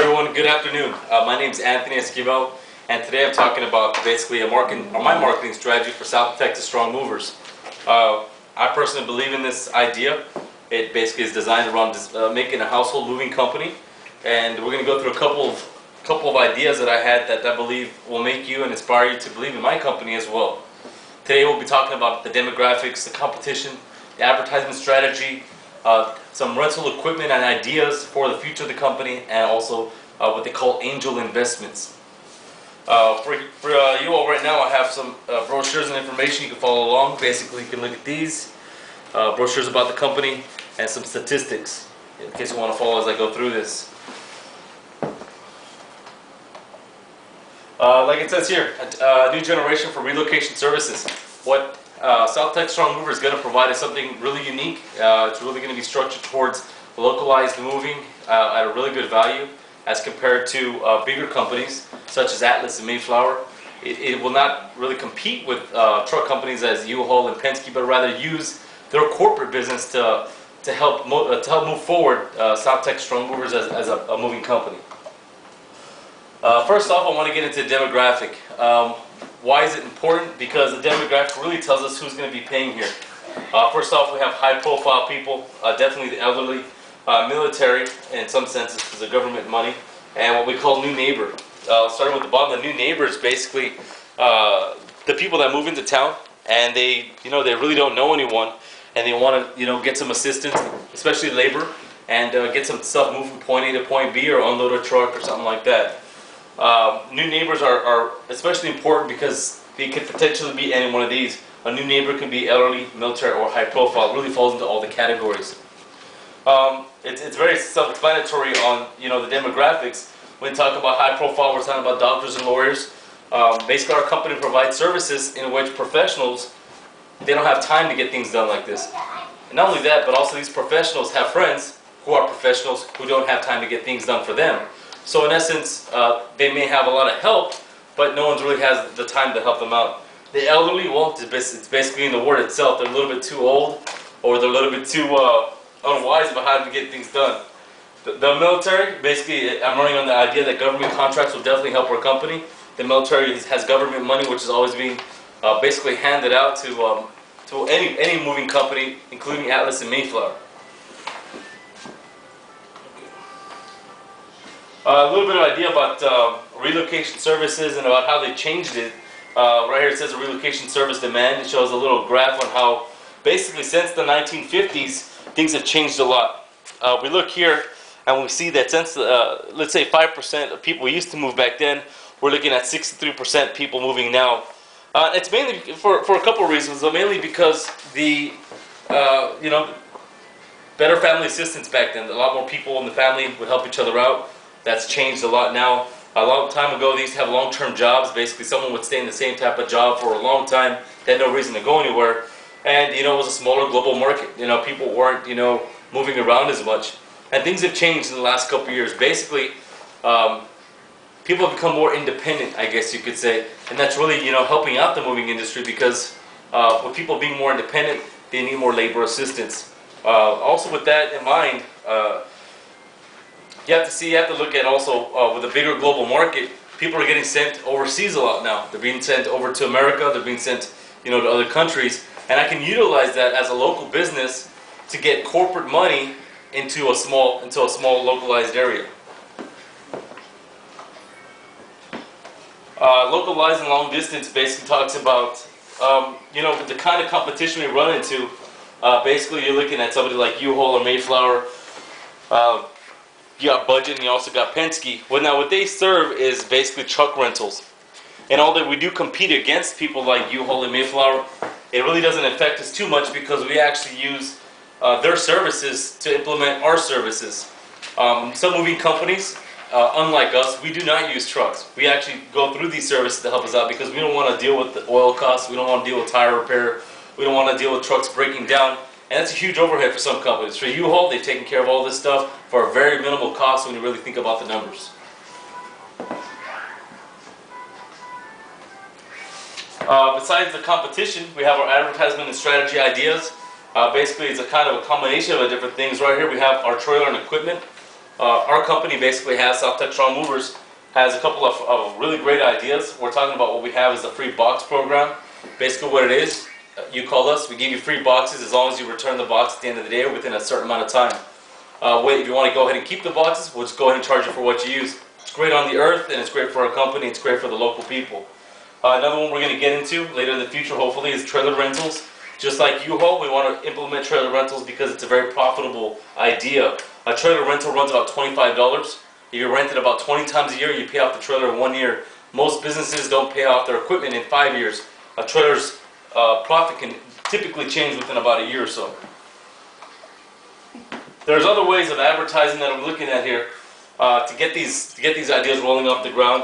everyone, good afternoon. My name is Anthony Esquiel, and today I'm talking about basically my marketing strategy for South Texas strong movers. I personally believe in this idea. It basically is designed around making a household moving company, and we're going to go through a couple of ideas that I had that I believe will make you and inspire you to believe in my company as well. Today we'll be talking about the demographics, the competition, the advertisement strategy, some rental equipment and ideas for the future of the company, and also what they call angel investments. For you all right now, I have some brochures and information you can follow along. Basically, you can look at these brochures about the company and some statistics in case you want to follow as I go through this. Like it says here, a new generation for relocation services. What South Texas Strong Mover is going to provide is something really unique. It's really going to be structured towards localized moving at a really good value as compared to bigger companies such as Atlas and Mayflower. It will not really compete with truck companies as U-Haul and Penske, but rather use their corporate business to help move forward South Texas Strong Movers as a moving company. First off, I want to get into the demographic. Why is it important? Because the demographic really tells us who's going to be paying here. First off, we have high-profile people, definitely the elderly, military in some senses because of government money, and what we call new neighbor. Starting with the bottom, the new neighbor is basically the people that move into town and they really don't know anyone, and they want to get some assistance, especially labor, and get some stuff moved from point A to point B or unload a truck or something like that. New neighbors are especially important because they could potentially be any one of these. A new neighbor can be elderly, military, or high profile. It really falls into all the categories. It's very self-explanatory on the demographics. When we talk about high profile, we're talking about doctors and lawyers. Basically, our company provides services in which professionals, they don't have time to get things done like this. And not only that, but also these professionals have friends who are professionals who don't have time to get things done for them. So in essence, they may have a lot of help, but no one really has the time to help them out. The elderly, well, it's basically in the word itself. They're a little bit too old, or they're a little bit too unwise about how to get things done. The military, basically, I'm running on the idea that government contracts will definitely help our company. The military has government money, which is always being basically handed out to any moving company, including Atlas and Mayflower. A little bit of idea about relocation services and about how they changed it. Right here it says a relocation service demand. It shows a little graph on how basically since the 1950s things have changed a lot. We look here and we see that since let's say 5% of people used to move back then, we're looking at 63% people moving now. It's mainly for a couple of reasons, though, mainly because the better family assistance back then. A lot more people in the family would help each other out. That's changed a lot now. A long time ago, they used to have long-term jobs. Basically, someone would stay in the same type of job for a long time. They had no reason to go anywhere. And, it was a smaller global market. People weren't, moving around as much. And things have changed in the last couple of years. Basically, people have become more independent, I guess you could say. And that's really, helping out the moving industry because with people being more independent, they need more labor assistance. Also, with that in mind, you have to look at also with a bigger global market, people are getting sent overseas a lot now. They're being sent over to America, they're being sent to other countries, and I can utilize that as a local business to get corporate money into a small localized area. Localized and long distance basically talks about the kind of competition we run into. Basically, you're looking at somebody like U-Haul or Mayflower. You got Budget and you also got Penske. Well, now what they serve is basically truck rentals. And although we do compete against people like U-Haul and Mayflower, it really doesn't affect us too much because we actually use their services to implement our services. Some moving companies, unlike us, we do not use trucks. We actually go through these services to help us out because we don't want to deal with the oil costs, we don't want to deal with tire repair, we don't want to deal with trucks breaking down. And that's a huge overhead for some companies. For U-Haul, they've taken care of all this stuff for a very minimal cost when you really think about the numbers. Besides the competition, we have our advertisement and strategy ideas. Basically, it's a kind of a combination of different things. Right here we have our trailer and equipment. Our company basically has, South Tech Strong Movers, has a couple of really great ideas. We're talking about what we have is a free box program. Basically what it is, you call us, we give you free boxes as long as you return the box at the end of the day or within a certain amount of time. If you want to go ahead and keep the boxes, we'll just go ahead and charge you for what you use. It's great on the earth, and it's great for our company, it's great for the local people. Another one we're going to get into later in the future, hopefully, is trailer rentals. Just like U-Haul, we want to implement trailer rentals because it's a very profitable idea. A trailer rental runs about $25. If you rent it about 20 times a year, you pay off the trailer in 1 year. Most businesses don't pay off their equipment in 5 years. A trailer's profit can typically change within about a year or so. There's other ways of advertising that I'm looking at here to get these ideas rolling off the ground.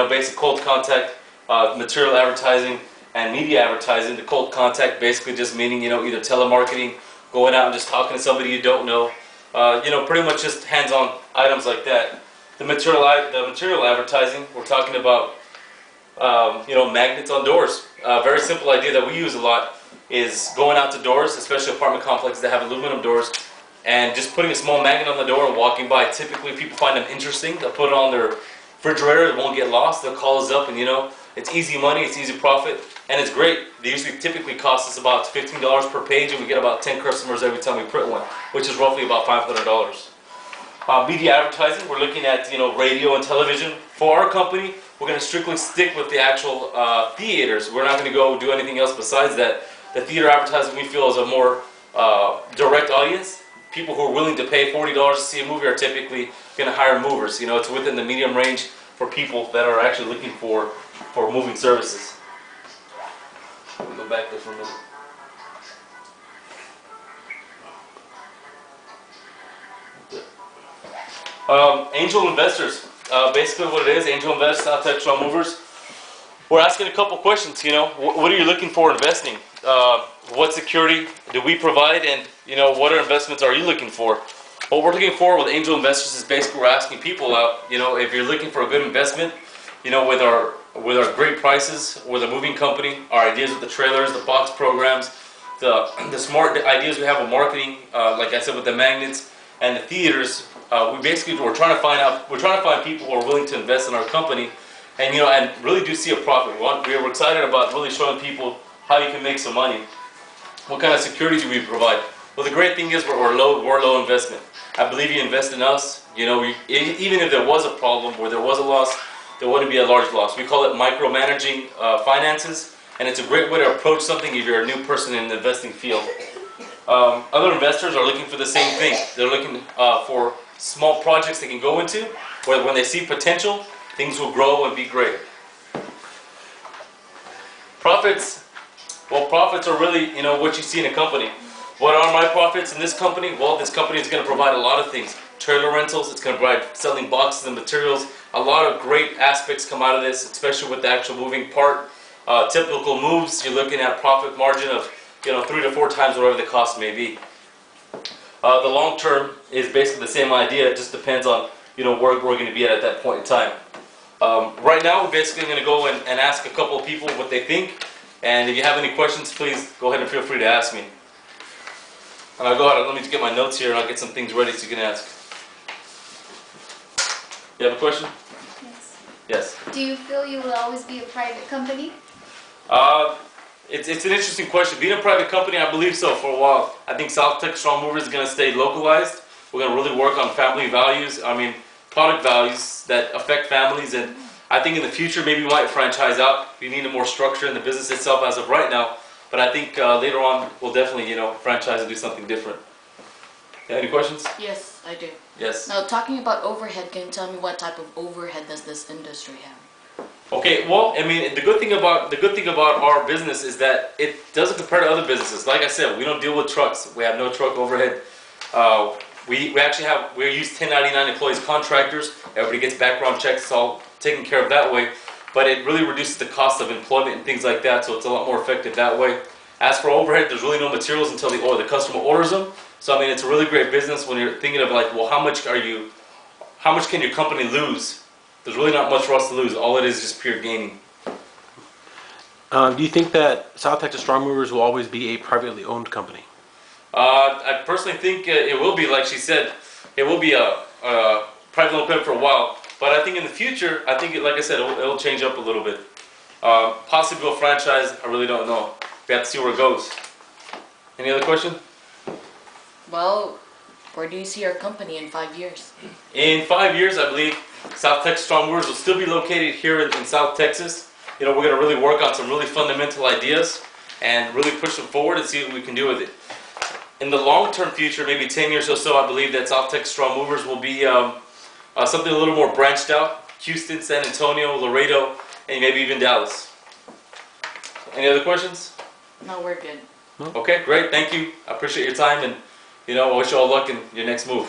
Basic cold contact, material advertising, and media advertising. The cold contact basically just meaning either telemarketing, going out and just talking to somebody you don't know. Pretty much just hands-on items like that. The material advertising, we're talking about magnets on doors. A very simple idea that we use a lot is going out to doors, especially apartment complexes that have aluminum doors, and just putting a small magnet on the door and walking by. Typically people find them interesting. They'll put it on their refrigerator, it won't get lost. They'll call us up and it's easy money, it's easy profit, and it's great. They usually typically cost us about $15 per page, and we get about 10 customers every time we print one, which is roughly about $500. Media advertising, we're looking at radio and television. For our company, we're going to strictly stick with the actual theaters. We're not going to go do anything else besides that. The theater advertising we feel is a more direct audience. People who are willing to pay $40 to see a movie are typically going to hire movers. It's within the medium range for people that are actually looking for moving services. Let me go back there for a minute. Angel investors. Basically what it is, angel investors, South Tech Strong Movers. We're asking a couple questions, what are you looking for investing? What security do we provide, and what investments are you looking for? What we're looking for with angel investors is basically we're asking people out, if you're looking for a good investment, with our great prices, with a moving company, our ideas with the trailers, the box programs, the smart ideas we have with marketing, like I said, with the magnets and the theaters, we're trying to find people who are willing to invest in our company, and and really do see a profit. We're excited about really showing people how you can make some money. What kind of security do we provide? Well, the great thing is we're low investment. I believe you invest in us, even if there was a problem or there was a loss, there wouldn't be a large loss. We call it micromanaging finances, and it's a great way to approach something if you're a new person in the investing field. Other investors are looking for the same thing. They're looking for small projects they can go into, where when they see potential, things will grow and be great. Profits. Well, profits are really, what you see in a company. What are my profits in this company? Well, this company is going to provide a lot of things. Trailer rentals, it's going to provide selling boxes and materials. A lot of great aspects come out of this, especially with the actual moving part. Typical moves, you're looking at a profit margin of 3 to 4 times whatever the cost may be. The long term is basically the same idea. It just depends on where we're going to be at that point in time. Right now, we're basically going to go and ask a couple of people what they think. And if you have any questions, please go ahead and feel free to ask me. Go ahead, let me just get my notes here and I'll get some things ready so you can ask. You have a question? Yes. Yes. Do you feel you will always be a private company? It's an interesting question. Being a private company, I believe so for a while. I think South Tech Strong Movers is going to stay localized. We're going to really work on family values. Product values that affect families, and I think in the future maybe we might franchise out. We need a more structure in the business itself as of right now, but I think later on we'll definitely franchise and do something different. Any questions? Yes, I do. Yes. Now, talking about overhead, can you tell me what type of overhead does this industry have? Okay, well, the good thing about our business is that it doesn't compare to other businesses. Like I said, we don't deal with trucks. We have no truck overhead. We use 1099 employees, contractors. Everybody gets background checks. It's all taken care of that way. But it really reduces the cost of employment and things like that, so it's a lot more effective that way. As for overhead, there's really no materials until the customer orders them. So it's a really great business when you're thinking of well, how much can your company lose? There's really not much for us to lose. All it is just pure gaining. Do you think that South Texas Strong Movers will always be a privately owned company? I personally think it will be, like she said. it will be a private loan payment for a while. But I think in the future, I think, like I said, it'll change up a little bit. Possibly go franchise, I really don't know. We have to see where it goes. Any other question? Well, where do you see our company in 5 years? In 5 years, I believe South Texas Strong Movers will still be located here in South Texas. You know, we're going to really work on some really fundamental ideas and really push them forward and see what we can do with it. In the long-term future, maybe 10 years or so, I believe that South Texas Strong Movers will be something a little more branched out. Houston, San Antonio, Laredo, and maybe even Dallas. Any other questions? No, we're good. Okay, great. Thank you. I appreciate your time, and I wish you all luck in your next move.